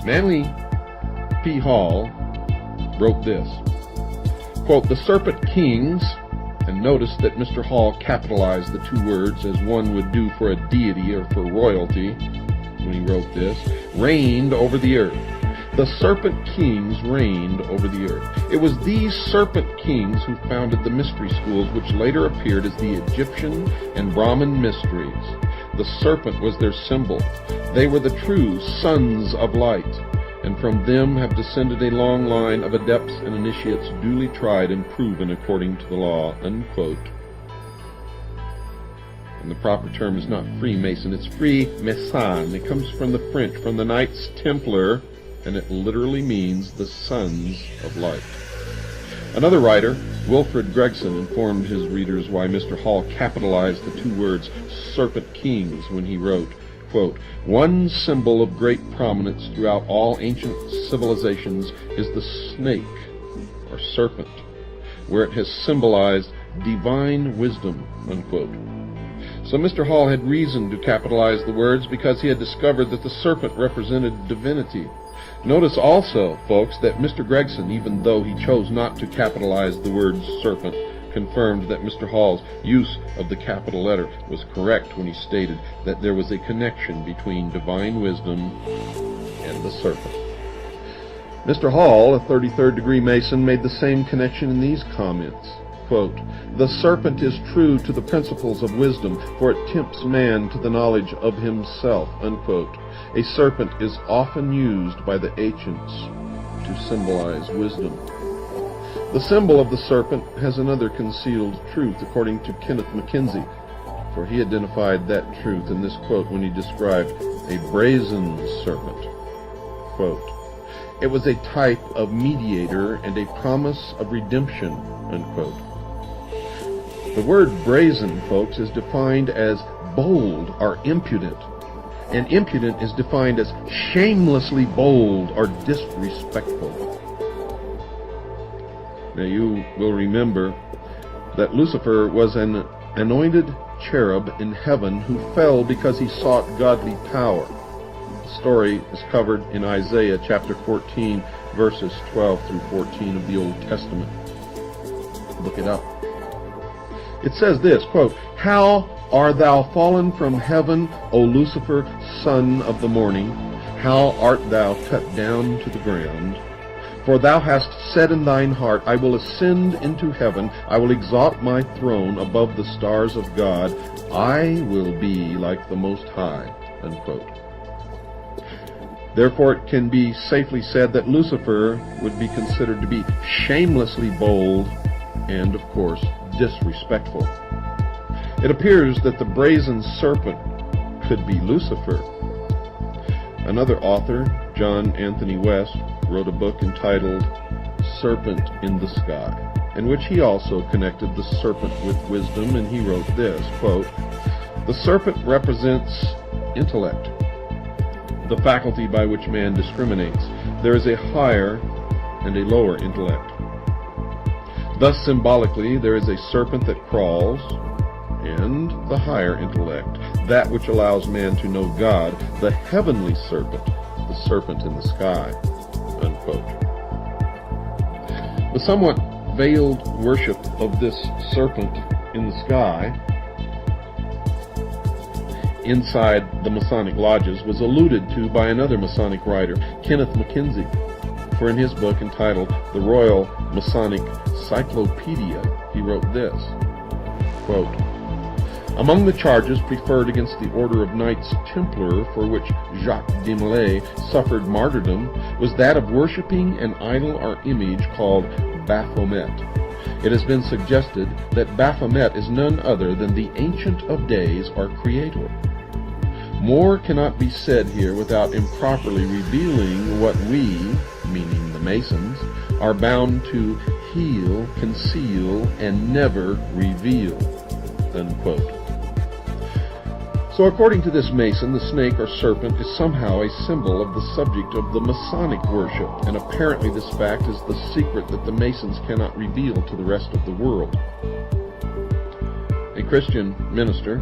Manly P. Hall wrote this, quote, "The Serpent Kings," and notice that Mr. Hall capitalized the two words as one would do for a deity or for royalty when he wrote this, "reigned over the earth." The Serpent Kings reigned over the earth. It was these Serpent Kings who founded the mystery schools which later appeared as the Egyptian and Brahmin mysteries. The serpent was their symbol. They were the true sons of light, and from them have descended a long line of adepts and initiates duly tried and proven according to the law, unquote. And the proper term is not Freemason, it's Freemason. It comes from the French, from the Knights Templar, and it literally means the sons of light. Another writer, Wilfred Gregson, informed his readers why Mr. Hall capitalized the two words Serpent Kings when he wrote, quote, "One symbol of great prominence throughout all ancient civilizations is the snake, or serpent, where it has symbolized divine wisdom," unquote. So Mr. Hall had reason to capitalize the words because he had discovered that the serpent represented divinity. Notice also, folks, that Mr. Gregson, even though he chose not to capitalize the word serpent, confirmed that Mr. Hall's use of the capital letter was correct when he stated that there was a connection between divine wisdom and the serpent. Mr. Hall, a 33rd degree Mason, made the same connection in these comments. Quote, "The serpent is true to the principles of wisdom, for it tempts man to the knowledge of himself," unquote. A serpent is often used by the ancients to symbolize wisdom. The symbol of the serpent has another concealed truth, according to Kenneth Mackenzie, for he identified that truth in this quote when he described a brazen serpent. Quote, "It was a type of mediator and a promise of redemption," unquote. The word brazen, folks, is defined as bold or impudent, and impudent is defined as shamelessly bold or disrespectful. Now you will remember that Lucifer was an anointed cherub in heaven who fell because he sought godly power. The story is covered in Isaiah chapter 14, verses 12 through 14 of the Old Testament. Look it up. It says this, quote, "How art thou fallen from heaven, O Lucifer, son of the morning? How art thou cut down to the ground? For thou hast said in thine heart, I will ascend into heaven, I will exalt my throne above the stars of God, I will be like the Most High," unquote. Therefore it can be safely said that Lucifer would be considered to be shamelessly bold and, of course, disrespectful. It appears that the brazen serpent could be Lucifer. Another author, John Anthony West, wrote a book entitled Serpent in the Sky, in which he also connected the serpent with wisdom, and he wrote this, quote, "The serpent represents intellect, the faculty by which man discriminates. There is a higher and a lower intellect. Thus, symbolically, there is a serpent that crawls, and the higher intellect, that which allows man to know God, the heavenly serpent, the serpent in the sky," unquote. The somewhat veiled worship of this serpent in the sky inside the Masonic lodges was alluded to by another Masonic writer, Kenneth Mackenzie, for in his book entitled The Royal Masonic Cyclopedia, he wrote this, quote, "Among the charges preferred against the Order of Knights Templar, for which Jacques de Molay suffered martyrdom, was that of worshipping an idol or image called Baphomet. It has been suggested that Baphomet is none other than the Ancient of Days or Creator. More cannot be said here without improperly revealing what we, meaning the Masons, are bound to heal, conceal, and never reveal," unquote. So according to this Mason, the snake or serpent is somehow a symbol of the subject of the Masonic worship, and apparently this fact is the secret that the Masons cannot reveal to the rest of the world. A Christian minister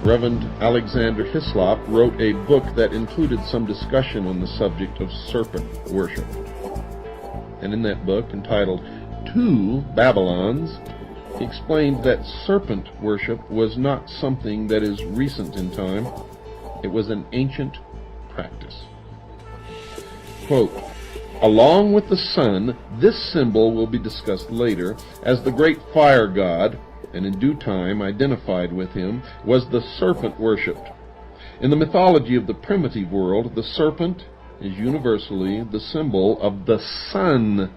Reverend Alexander Hislop wrote a book that included some discussion on the subject of serpent worship. And in that book, entitled Two Babylons, he explained that serpent worship was not something that is recent in time. It was an ancient practice. Quote, along with the sun, this symbol will be discussed later as the great fire god, and in due time identified with him, was the serpent worshipped. In the mythology of the primitive world, the serpent is universally the symbol of the sun.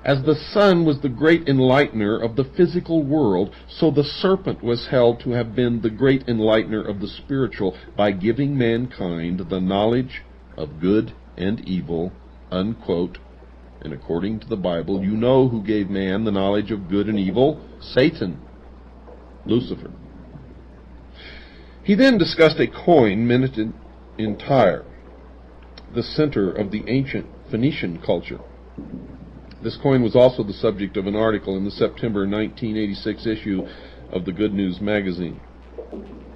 As the sun was the great enlightener of the physical world, so the serpent was held to have been the great enlightener of the spiritual by giving mankind the knowledge of good and evil, unquote. And according to the Bible, you know who gave man the knowledge of good and evil? Satan, Lucifer. He then discussed a coin minted in Tyre, the center of the ancient Phoenician culture. This coin was also the subject of an article in the September 1986 issue of the Good News magazine.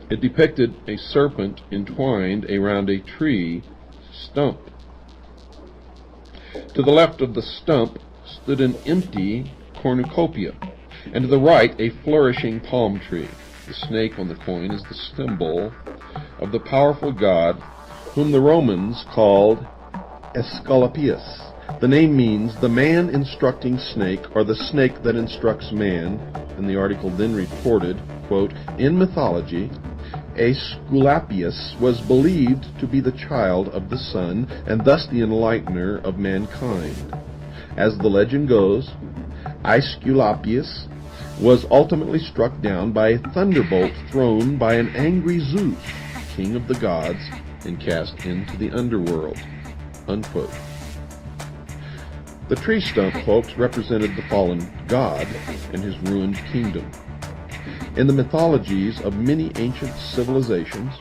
It depicted a serpent entwined around a tree stump. To the left of the stump stood an empty cornucopia, and to the right a flourishing palm tree. The snake on the coin is the symbol of the powerful god whom the Romans called Esculapius. The name means the man instructing snake, or the snake that instructs man, and the article then reported, quote, in mythology, Aesculapius was believed to be the child of the sun, and thus the enlightener of mankind. As the legend goes, Aesculapius was ultimately struck down by a thunderbolt thrown by an angry Zeus, king of the gods, and cast into the underworld, unquote. The tree stump, folks, represented the fallen god and his ruined kingdom. In the mythologies of many ancient civilizations,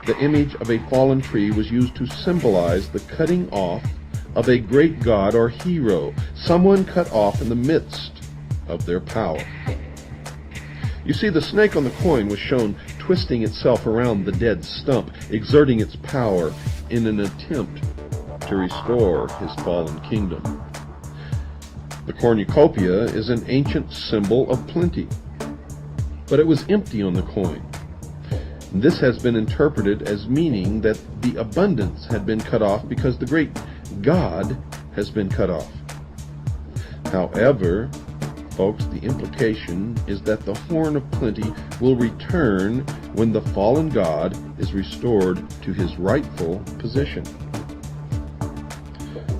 the image of a fallen tree was used to symbolize the cutting off of a great god or hero, someone cut off in the midst of their power. You see, the snake on the coin was shown twisting itself around the dead stump, exerting its power in an attempt to restore his fallen kingdom. The cornucopia is an ancient symbol of plenty, but it was empty on the coin. This has been interpreted as meaning that the abundance had been cut off because the great God has been cut off. However, folks, the implication is that the horn of plenty will return when the fallen God is restored to his rightful position.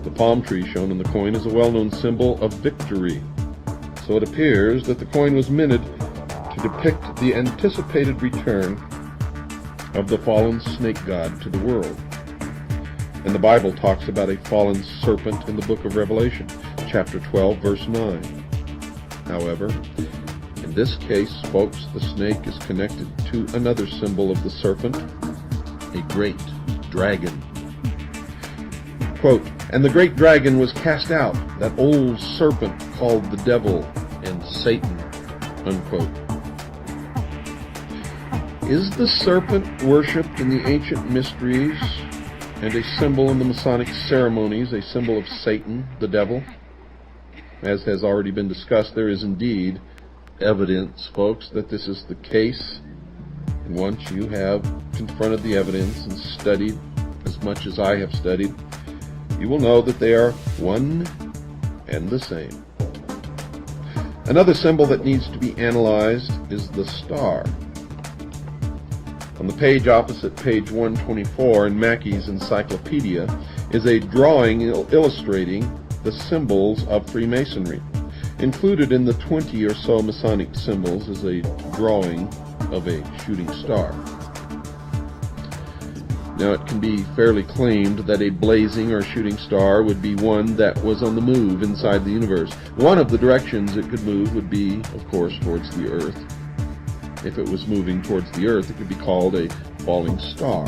The palm tree shown in the coin is a well-known symbol of victory, so it appears that the coin was minted to depict the anticipated return of the fallen snake god to the world. And the Bible talks about a fallen serpent in the book of Revelation, chapter 12, verse 9. However, in this case, folks, the snake is connected to another symbol of the serpent, a great dragon. Quote, and the great dragon was cast out, that old serpent called the devil and Satan, unquote. Is the serpent worshipped in the ancient mysteries and a symbol in the Masonic ceremonies, a symbol of Satan, the devil? As has already been discussed, there is indeed evidence, folks, that this is the case. And once you have confronted the evidence and studied as much as I have studied, you will know that they are one and the same. Another symbol that needs to be analyzed is the star. On the page opposite page 124 in Mackey's Encyclopedia is a drawing illustrating the symbols of Freemasonry. Included in the 20 or so Masonic symbols is a drawing of a shooting star. Now, it can be fairly claimed that a blazing or shooting star would be one that was on the move inside the universe. One of the directions it could move would be, of course, towards the Earth. If it was moving towards the Earth, it could be called a falling star.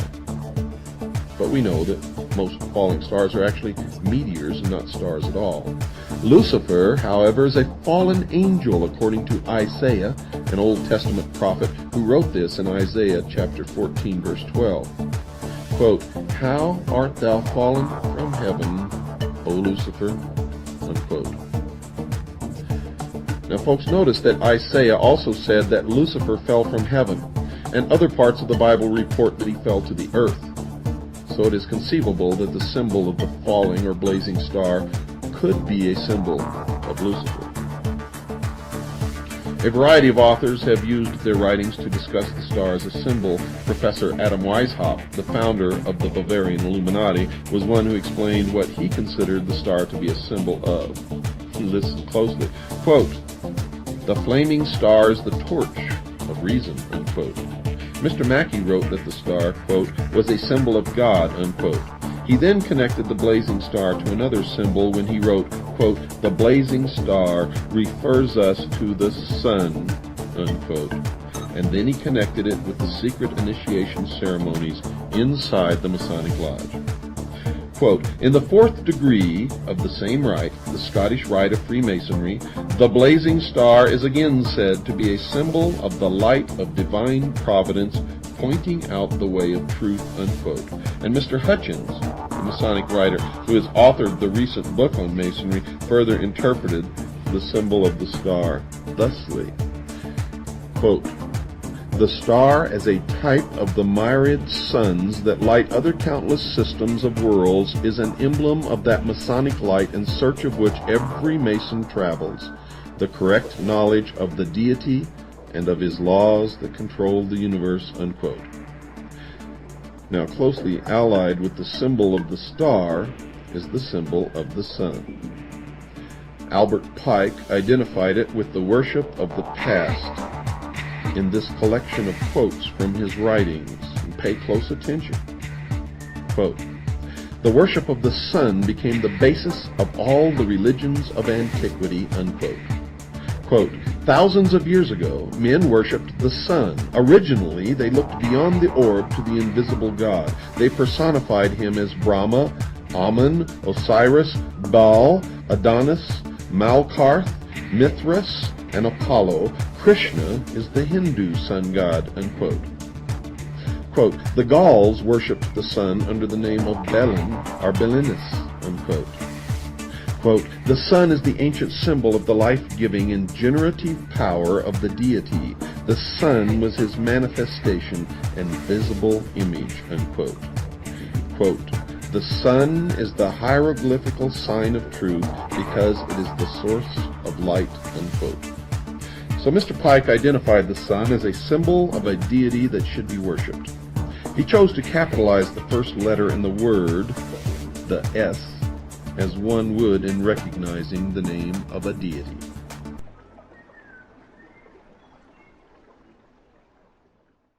but we know that most falling stars are actually meteors and not stars at all. Lucifer, however, is a fallen angel according to Isaiah, an Old Testament prophet who wrote this in Isaiah chapter 14, verse 12. Quote, "How art thou fallen from heaven, O Lucifer?" Unquote. Now, folks, notice that Isaiah also said that Lucifer fell from heaven, and other parts of the Bible report that he fell to the earth. So it is conceivable that the symbol of the falling or blazing star could be a symbol of Lucifer. A variety of authors have used their writings to discuss the star as a symbol. Professor Adam Weishaupt, the founder of the Bavarian Illuminati, was one who explained what he considered the star to be a symbol of. Listen closely. Quote, "The flaming star is the torch of reason," unquote. Mr. Mackey wrote that the star, quote, "was a symbol of God," unquote. He then connected the blazing star to another symbol when he wrote, quote, "The blazing star refers us to the sun," unquote. And then he connected it with the secret initiation ceremonies inside the Masonic Lodge. Quote, "In the fourth degree of the same rite, the Scottish rite of Freemasonry, the blazing star is again said to be a symbol of the light of divine providence pointing out the way of truth," unquote. And Mr. Hutchins, the Masonic writer who has authored the recent book on Masonry, further interpreted the symbol of the star thusly, quote, "The star as a type of the myriad suns that light other countless systems of worlds is an emblem of that Masonic light in search of which every Mason travels, the correct knowledge of the deity and of his laws that control the universe," unquote. Now, closely allied with the symbol of the star is the symbol of the sun. Albert Pike identified it with the worship of the past in this collection of quotes from his writings. And pay close attention. Quote, "The worship of the sun became the basis of all the religions of antiquity," unquote. Quote, "Thousands of years ago, men worshipped the sun. Originally, they looked beyond the orb to the invisible God. They personified him as Brahma, Amun, Osiris, Baal, Adonis, Malkarth, Mithras, and Apollo. Krishna is the Hindu sun god," unquote. Quote, "The Gauls worshipped the sun under the name of Belin or Belinus," unquote. Quote, "The sun is the ancient symbol of the life-giving and generative power of the deity. The sun was his manifestation and visible image," unquote. Quote, "The sun is the hieroglyphical sign of truth because it is the source of light," unquote. So Mr. Pike identified the sun as a symbol of a deity that should be worshipped. He chose to capitalize the first letter in the word, the S, as one would in recognizing the name of a deity.